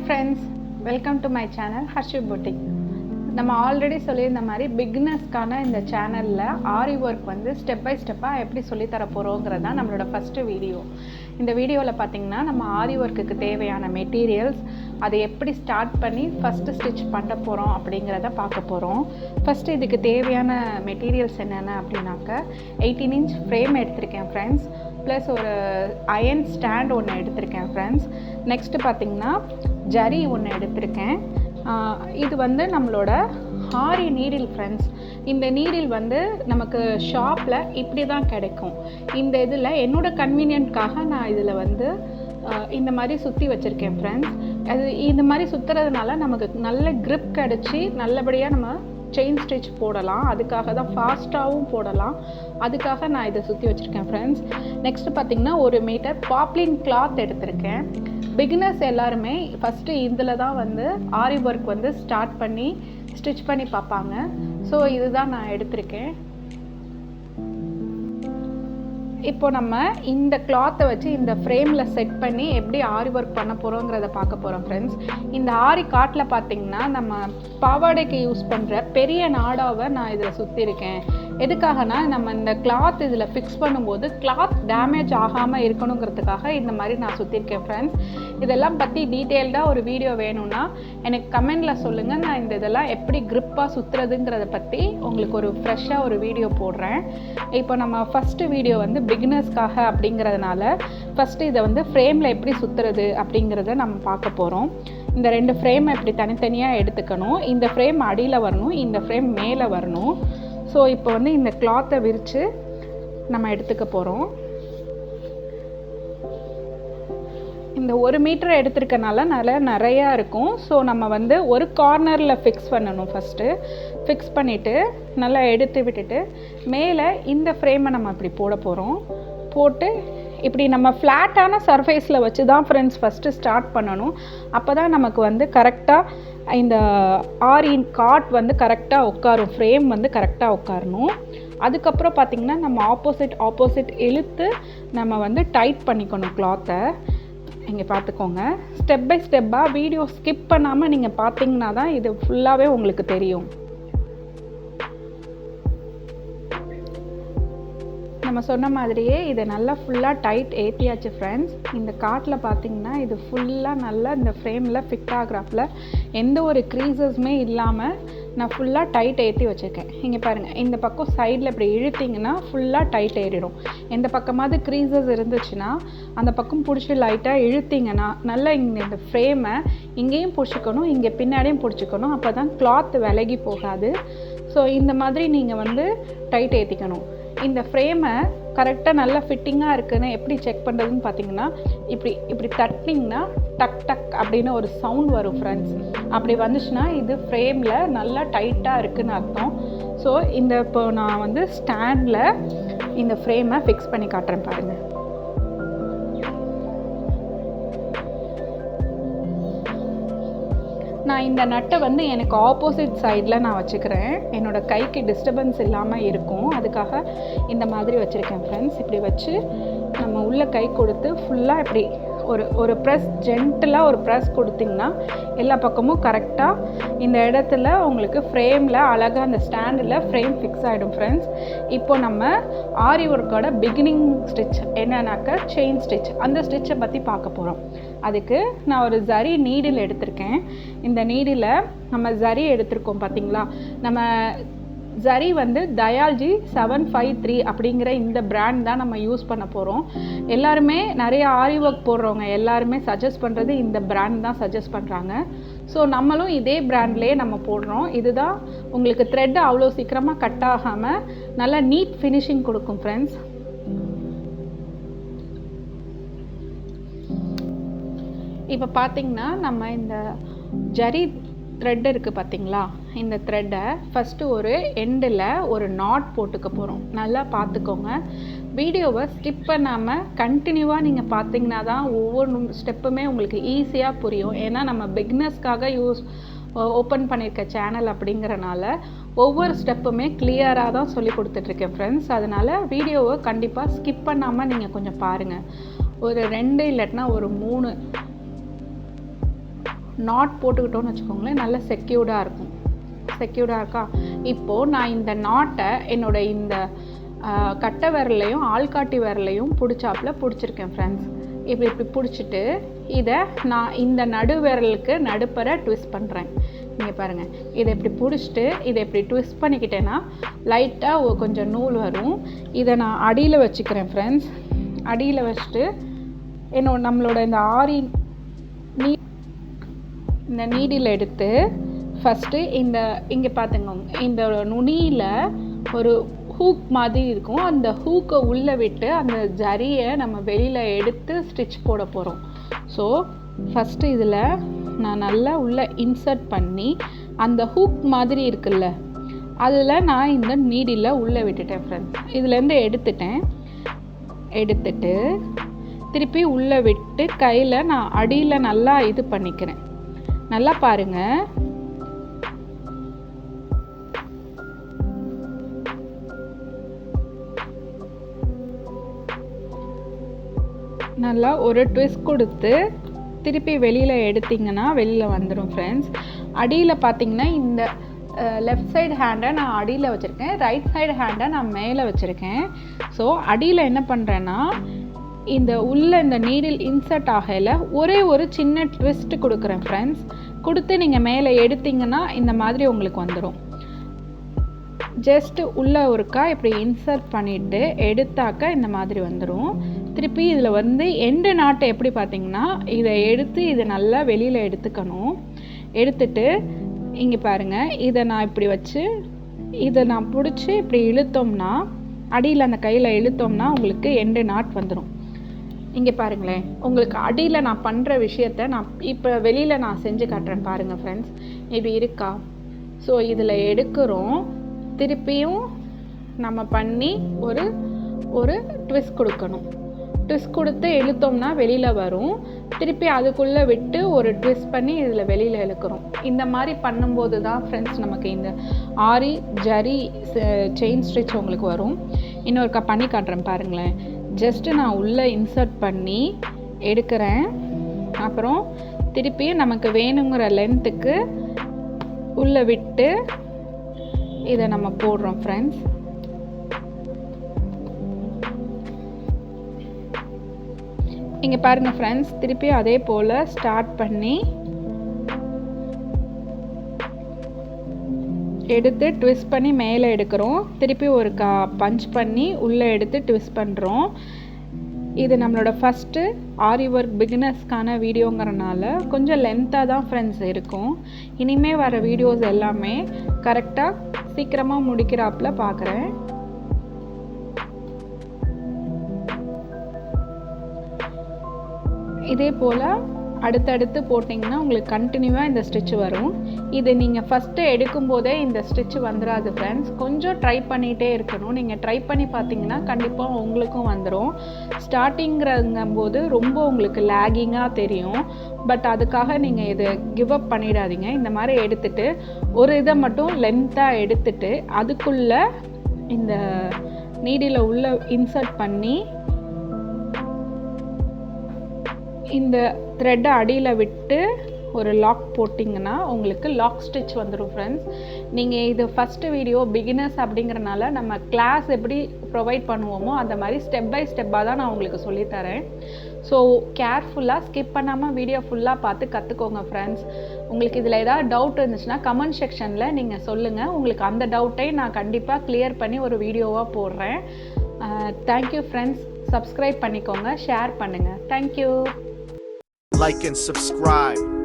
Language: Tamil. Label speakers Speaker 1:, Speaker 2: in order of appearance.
Speaker 1: Friends, welcome to my channel Harshu boutique. நம்ம ஆல்ரெடி சொல்லியிருந்த மாதிரி பிகினர்ஸ்க்கான இந்த சேனலில் ஆரி ஒர்க் வந்து ஸ்டெப் பை ஸ்டெப்பாக எப்படி சொல்லித்தர போகிறோங்கிறது தான் நம்மளோட ஃபஸ்ட்டு வீடியோ. இந்த வீடியோவில் பார்த்திங்கன்னா நம்ம ஆரி ஒர்க்குக்கு தேவையான மெட்டீரியல்ஸ், அதை எப்படி ஸ்டார்ட் பண்ணி ஃபஸ்ட்டு ஸ்டிச் பண்ண போகிறோம் அப்படிங்கிறத பார்க்க போகிறோம். ஃபஸ்ட்டு இதுக்கு தேவையான மெட்டீரியல்ஸ் என்னென்ன அப்படின்னாக்க 18 இன்ச் ஃப்ரேம் எடுத்திருக்கேன் ஃப்ரெண்ட்ஸ், ப்ளஸ் ஒரு அயன் ஸ்டாண்ட் ஒன்று எடுத்திருக்கேன் ஃப்ரெண்ட்ஸ். நெக்ஸ்ட்டு பார்த்திங்கன்னா ஜரி ஒன்று எடுத்திருக்கேன். இது வந்து நம்மளோட ஆரி நீடில் ஃப்ரெண்ட்ஸ். இந்த நீடில் வந்து நமக்கு ஷாப்பில் இப்படி தான் கிடைக்கும். இந்த இதில் என்னோடய கன்வீனியன்ட்காக நான் இதில் வந்து இந்த மாதிரி சுற்றி வச்சுருக்கேன் ஃப்ரெண்ட்ஸ். அது இந்த மாதிரி சுற்றுறதுனால நமக்கு நல்ல க்ரிப் கிடச்சி நல்லபடியாக நம்ம செயின் ஸ்டிச் போடலாம். அதுக்காக தான் ஃபாஸ்ட்டாகவும் போடலாம். அதுக்காக நான் இதை சுற்றி வச்சுருக்கேன் ஃப்ரெண்ட்ஸ். நெக்ஸ்ட்டு பார்த்திங்கன்னா 1 மீட்டர் பாப்லின் கிளாத் எடுத்திருக்கேன். பிகினர்ஸ் எல்லாருமே ஃபஸ்ட்டு இதில் தான் வந்து ஆரி ஒர்க் வந்து ஸ்டார்ட் பண்ணி ஸ்டிச் பண்ணி பார்ப்பாங்க. ஸோ இதுதான் நான் எடுத்திருக்கேன். இப்போ நம்ம இந்த கிளாத்தை வச்சு இந்த ஃப்ரேமில் செட் பண்ணி எப்படி ஆரி ஒர்க் பண்ண போகிறோங்கிறத பார்க்க போகிறோம் ஃப்ரெண்ட்ஸ். இந்த ஆரி காட்டில் பார்த்திங்கன்னா நம்ம பாவாடைக்கு யூஸ் பண்ணுற பெரிய நாடாவை நான் இதில் சுற்றிருக்கேன். எதுக்காகனா நம்ம இந்த கிளாத் இதில் ஃபிக்ஸ் பண்ணும்போது கிளாத் டேமேஜ் ஆகாமல் இருக்கணுங்கிறதுக்காக இந்த மாதிரி நான் சுற்றிருக்கேன் ஃப்ரெண்ட்ஸ். இதெல்லாம் பற்றி டீட்டெயில்டாக ஒரு வீடியோ வேணும்னா எனக்கு கமெண்டில் சொல்லுங்கள். நான் இதெல்லாம் எப்படி க்ரிப்பாக சுற்றுறதுங்கிறத பற்றி உங்களுக்கு ஒரு ஃப்ரெஷ்ஷாக ஒரு வீடியோ போடுறேன். இப்போ நம்ம ஃபஸ்ட்டு வீடியோ வந்து பிகினர்ஸ்க்காக அப்படிங்கிறதுனால ஃபஸ்ட்டு இதை வந்து ஃப்ரேமில் எப்படி சுற்றுறது அப்படிங்கிறத நம்ம பார்க்க போகிறோம். இந்த 2 ஃப்ரேமை இப்படி தனித்தனியாக எடுத்துக்கணும். இந்த ஃப்ரேம் அடியில் வரணும், இந்த ஃப்ரேம் மேலே வரணும். ஸோ இப்போ வந்து இந்த கிளாத்தை விரித்து நம்ம எடுத்துக்க போகிறோம். இந்த 1 மீட்டர் எடுத்துருக்கனால நிறையா இருக்கும். ஸோ நம்ம வந்து ஒரு கார்னரில் ஃபிக்ஸ் பண்ணணும். ஃபஸ்ட்டு ஃபிக்ஸ் பண்ணிவிட்டு நல்லா எடுத்து விட்டுட்டு மேலே இந்த ஃப்ரேமை நம்ம இப்படி போட போகிறோம். போட்டு இப்படி நம்ம ஃப்ளாட்டான சர்ஃபேஸில் வச்சு தான் ஃப்ரெண்ட்ஸ் ஃபஸ்ட்டு ஸ்டார்ட் பண்ணணும். அப்போ தான் நமக்கு வந்து கரெக்டாக இந்த ஆரி காட் வந்து கரெக்டாக உட்காரும், ஃப்ரேம் வந்து கரெக்டாக உட்காரணும். அதுக்கப்புறம் பார்த்திங்கன்னா நம்ம ஆப்போசிட் இழுத்து நம்ம வந்து டைட் பண்ணிக்கணும் கிளாத்தை. இங்கே பார்த்துக்கோங்க, ஸ்டெப் பை ஸ்டெப்பாக வீடியோ ஸ்கிப் பண்ணாமல் நீங்கள் பார்த்தீங்கன்னா தான் இது ஃபுல்லாகவே உங்களுக்கு தெரியும். நம்ம சொன்ன மாதிரியே இதை நல்லா ஃபுல்லாக டைட் ஏற்றியாச்சு ஃப்ரெண்ட்ஸ். இந்த காட்டில் பார்த்திங்கன்னா இது ஃபுல்லாக நல்லா இந்த ஃப்ரேமில் ஃபிட் ஆகிறாப்பில் எந்த ஒரு க்ரீசஸுமே இல்லாமல் நான் ஃபுல்லாக டைட் ஏற்றி வச்சுருக்கேன். இங்கே பாருங்கள், இந்த பக்கம் சைடில் இப்படி இழுத்திங்கன்னா ஃபுல்லாக டைட் ஏறிடும். எந்த பக்கமாவது க்ரீசஸ் இருந்துச்சுன்னா அந்த பக்கம் பிடிச்சி லைட்டாக இழுத்திங்கன்னா நல்லா இந்த ஃப்ரேமை இங்கேயும் பிடிச்சிக்கணும், இங்கே பின்னாடியும் பிடிச்சிக்கணும். அப்போ தான் கிளாத் விலகி போகாது. ஸோ இந்த மாதிரி நீங்கள் வந்து டைட் ஏற்றிக்கணும். இந்த ஃப்ரேமை கரெக்டாக நல்லா ஃபிட்டிங்காக இருக்குதுன்னு எப்படி செக் பண்ணுறதுன்னு பார்த்தீங்கன்னா இப்படி தட்டிங்கன்னா டக் டக் அப்படின்னு ஒரு சவுண்ட் வரும் ஃப்ரெண்ட்ஸ். அப்படி வந்துச்சுன்னா இது ஃப்ரேமில் நல்லா டைட்டாக இருக்குதுன்னு அர்த்தம். ஸோ இப்போ நான் வந்து ஸ்டாண்டில் இந்த ஃப்ரேமை ஃபிக்ஸ் பண்ணி காட்டுறேன் பாருங்கள். நான் இந்த நட்டை வந்து எனக்கு ஆப்போசிட் சைடில் நான் வச்சுக்கிறேன். என்னோடய கைக்கு டிஸ்டர்பன்ஸ் இல்லாமல் இருக்கும், அதுக்காக இந்த மாதிரி வச்சுருக்கேன் ஃப்ரெண்ட்ஸ். இப்படி வச்சு நம்ம உள்ளே கை கொடுத்து ஃபுல்லாக இப்படி ஒரு ப்ரெஸ், ஜென்டலாக ஒரு ப்ரெஸ் கொடுத்திங்கன்னா எல்லா பக்கமும் கரெக்டாக இந்த இடத்துல உங்களுக்கு ஃப்ரேமில் அழகாக அந்த ஸ்டாண்டில் ஃப்ரேம் ஃபிக்ஸ் ஆகிடும் ஃப்ரெண்ட்ஸ். இப்போ நம்ம ஆரி ஒர்க்கோட பிகினிங் ஸ்டிச் என்னன்னாக்கா செயின் ஸ்டிச், அந்த ஸ்டிச்சை பற்றி பார்க்க போகிறோம். அதுக்கு நான் ஒரு ஜரி நீடில் எடுத்திருக்கேன். இந்த நீடில் நம்ம ஜரி எடுத்திருக்கோம் பார்த்திங்களா. நம்ம ஜரி வந்து தயால்ஜி 753 அப்படிங்கிற இந்த பிராண்ட் தான் நம்ம யூஸ் பண்ண போகிறோம். எல்லாருமே நிறைய ஆரி ஒர்க் போடுறவங்க எல்லாருமே சஜஸ்ட் பண்ணுறது இந்த பிராண்ட் தான் சஜஸ்ட் பண்ணுறாங்க. ஸோ நம்மளும் இதே பிராண்ட்லேயே நம்ம போடுறோம். இதுதான் உங்களுக்கு த்ரெட் அவ்வளோ சீக்கிரமாக கட் ஆகாமல் நல்லா நீட் ஃபினிஷிங் கொடுக்கும் ஃப்ரெண்ட்ஸ். இப்போ பார்த்திங்கன்னா நம்ம இந்த ஜரி த்ரெட் இருக்குது பார்த்திங்களா, இந்த த்ரெட்டை ஃபஸ்ட்டு ஒரு எண்டில் ஒரு நாட் போட்டுக்க போகிறோம். நல்லா பார்த்துக்கோங்க, வீடியோவை ஸ்கிப் பண்ணாமல் கண்டினியூவாக நீங்கள் பார்த்தீங்கன்னா தான் ஒவ்வொரு ஸ்டெப்புமே உங்களுக்கு ஈஸியாக புரியும். ஏன்னா நம்ம பிகினர்ஸ்க்காக ஓப்பன் பண்ணியிருக்க சேனல் அப்படிங்கிறனால ஒவ்வொரு ஸ்டெப்புமே கிளியராக தான் சொல்லி கொடுத்துட்ருக்கேன் ஃப்ரெண்ட்ஸ். அதனால் வீடியோவை கண்டிப்பாக ஸ்கிப் பண்ணாமல் நீங்கள் கொஞ்சம் பாருங்கள். ஒரு 2 இல்லைன்னா ஒரு 3 நாட் போட்டுக்கிட்டோன்னு வச்சுக்கோங்களேன், நல்லா செக்யூர்டாக இருக்கும். செக்யூர்டாக இருக்கா? இப்போது நான் இந்த நாட்டை என்னோட இந்த கட்டை விரலையும் ஆள்காட்டி விரலையும் பிடிச்சாப்புல பிடிச்சிருக்கேன் ஃப்ரெண்ட்ஸ். இப்படி பிடிச்சிட்டு இதை நான் இந்த நடு விரலுக்கு நடுப்பற ட்விஸ்ட் பண்ணுறேன். நீங்கள் பாருங்கள், இதை இப்படி பிடிச்சிட்டு இதை இப்படி ட்விஸ்ட் பண்ணிக்கிட்டேன்னா லைட்டாக கொஞ்சம் நூல் வரும். இதை நான் அடியில் வச்சுக்கிறேன் ஃப்ரெண்ட்ஸ். அடியில் வச்சுட்டு நம்மளோட இந்த இந்த நீடில் எடுத்து ஃபஸ்ட்டு இங்கே பார்த்துக்கோங்க, இந்த நுனியில் ஒரு ஹூக் மாதிரி இருக்கும். அந்த ஹூக்கை உள்ளே விட்டு அந்த ஜரியை நம்ம வெளியில் எடுத்து ஸ்டிச் போட போகிறோம். ஸோ ஃபஸ்ட்டு இதில் நான் நல்லா உள்ளே இன்சர்ட் பண்ணி அந்த ஹூக் மாதிரி இருக்குல்ல, அதில் நான் இந்த நீடில் உள்ளே விட்டுட்டேன் ஃப்ரெண்ட்ஸ். இதுலேருந்து எடுத்துட்டு திருப்பி உள்ளே விட்டு கையில் நான் அடியில் நல்லா இது பண்ணிக்கிறேன். நல்லா பாருங்கள், நல்லா ஒரு ட்விஸ்ட் கொடுத்து திருப்பி வெளியில் எடுத்திங்கன்னா வெளியில் வந்துடும் ஃப்ரெண்ட்ஸ். அடியில் பார்த்திங்கன்னா இந்த லெஃப்ட் சைடு ஹேண்டை நான் அடியில் வச்சுருக்கேன், ரைட் சைடு ஹேண்டை நான் மேலே வச்சுருக்கேன். ஸோ அடியில் என்ன பண்ணுறேன்னா இந்த நீடில் இன்சர்ட் ஆகையில் ஒரே ஒரு சின்ன ட்விஸ்ட் கொடுக்குறேன் ஃப்ரெண்ட்ஸ். கொடுத்து நீங்கள் மேலே எடுத்திங்கன்னா இந்த மாதிரி உங்களுக்கு வந்துடும். ஜஸ்ட்டு உள்ளே ஒருக்கா இப்படி இன்சர்ட் பண்ணிவிட்டு எடுத்தாக்க இந்த மாதிரி வந்துடும். திருப்பி இதில் எண்டு நாட்டை எப்படி பார்த்திங்கன்னா இதை எடுத்து இதை நல்லா வெளியில் எடுத்துக்கணும். எடுத்துட்டு இங்கே பாருங்கள், இதை நான் இப்படி வச்சு இதை நான் பிடிச்சி இப்படி இழுத்தோம்னா அடியில் அந்த கையில் இழுத்தோம்னா உங்களுக்கு எண்டு நாட் வந்துடும். இங்கே பாருங்களேன், உங்களுக்கு அடியில் நான் பண்ணுற விஷயத்த நான் இப்போ வெளியில் நான் செஞ்சு காட்டுறேன் பாருங்கள் ஃப்ரெண்ட்ஸ். இப்படி இருக்கா? ஸோ இதில் எடுக்கிறோம், திருப்பியும் நம்ம பண்ணி ஒரு ட்விஸ்ட் கொடுக்கணும். ட்விஸ்ட் கொடுத்து இழுத்தோம்னா வெளியில் வரும். திருப்பி அதுக்குள்ளே விட்டு ஒரு ட்விஸ்ட் பண்ணி இதில் வெளியில் இழுக்கிறோம். இந்த மாதிரி பண்ணும்போது தான் ஃப்ரெண்ட்ஸ் நமக்கு இந்த ஆரி ஜரி செயின் ஸ்டிச் உங்களுக்கு வரும். இன்னொருக்கா பண்ணி காட்டுறேன் பாருங்களேன். ஜஸ்ட்டு நான் உள்ளே இன்சர்ட் பண்ணி எடுக்கிறேன். அப்புறம் திருப்பியும் நமக்கு வேணுங்கிற லென்த்துக்கு உள்ளே விட்டு இதை நம்ம போடுறோம் ஃப்ரெண்ட்ஸ். இங்கே பாருங்கள் ஃப்ரெண்ட்ஸ், திருப்பி அதே போல் ஸ்டார்ட் பண்ணி எடுத்து ட்விஸ்ட் பண்ணி மேலே எடுக்கிறோம். திருப்பி ஒரு பஞ்ச் பண்ணி உள்ளே எடுத்து ட்விஸ்ட் பண்ணுறோம். இது நம்மளோட ஃபஸ்ட்டு ஆரி ஒர்க் பிகினர்ஸ்க்கான வீடியோங்கிறனால கொஞ்சம் லென்த்தாக தான் ஃப்ரெண்ட்ஸ் இருக்கும். இனிமேல் வர வீடியோஸ் எல்லாமே கரெக்டாக சீக்கிரமாக முடிக்கிறாப்புல பார்க்குறேன். இதே போல் அடுத்தடுத்து போட்டிங்கன்னா உங்களுக்கு கண்டினியூவாக இந்த ஸ்டிச் வரும். இது நீங்கள் ஃபஸ்ட்டு எடுக்கும்போதே இந்த ஸ்டிச் வந்துடாது ஃப்ரெண்ட்ஸ். கொஞ்சம் ட்ரை பண்ணிகிட்டே இருக்கணும். நீங்கள் ட்ரை பண்ணி பார்த்தீங்கன்னா கண்டிப்பாக உங்களுக்கும் வந்துடும். ஸ்டார்டிங்கிறங்கும்போது ரொம்ப உங்களுக்கு லேகிங்காக தெரியும். பட் அதுக்காக நீங்கள் இதை கிவ் அப் பண்ணிடாதீங்க. இந்த மாதிரி எடுத்துகிட்டு ஒரு இதை மட்டும் லென்த்தாக எடுத்துகிட்டு அதுக்குள்ளே இந்த நீடில் உள்ளே இன்சர்ட் பண்ணி இந்த த்ரெட்டை அடியில் விட்டு ஒரு லாக் போட்டிங்கன்னா உங்களுக்கு லாக் ஸ்டிச் வந்துடும் ஃப்ரெண்ட்ஸ். நீங்கள் இது ஃபஸ்ட்டு வீடியோ பிகினர்ஸ் அப்படிங்கிறனால நம்ம கிளாஸ் எப்படி ப்ரொவைட் பண்ணுவோமோ அந்த மாதிரி ஸ்டெப் பை ஸ்டெப்பாக தான் நான் உங்களுக்கு சொல்லித்தரேன். ஸோ கேர்ஃபுல்லாக ஸ்கிப் பண்ணாமல் வீடியோ ஃபுல்லாக பார்த்து கற்றுக்கோங்க ஃப்ரெண்ட்ஸ். உங்களுக்கு இதில் ஏதாவது டவுட் இருந்துச்சுன்னா கமெண்ட் செக்ஷனில் நீங்கள் சொல்லுங்கள். உங்களுக்கு அந்த டவுட்டை நான் கண்டிப்பாக கிளியர் பண்ணி ஒரு வீடியோவாக போடுறேன். Thank you friends. சப்ஸ்கிரைப் பண்ணிக்கோங்க, ஷேர் பண்ணுங்கள். தேங்க்யூ.
Speaker 2: Like and subscribe.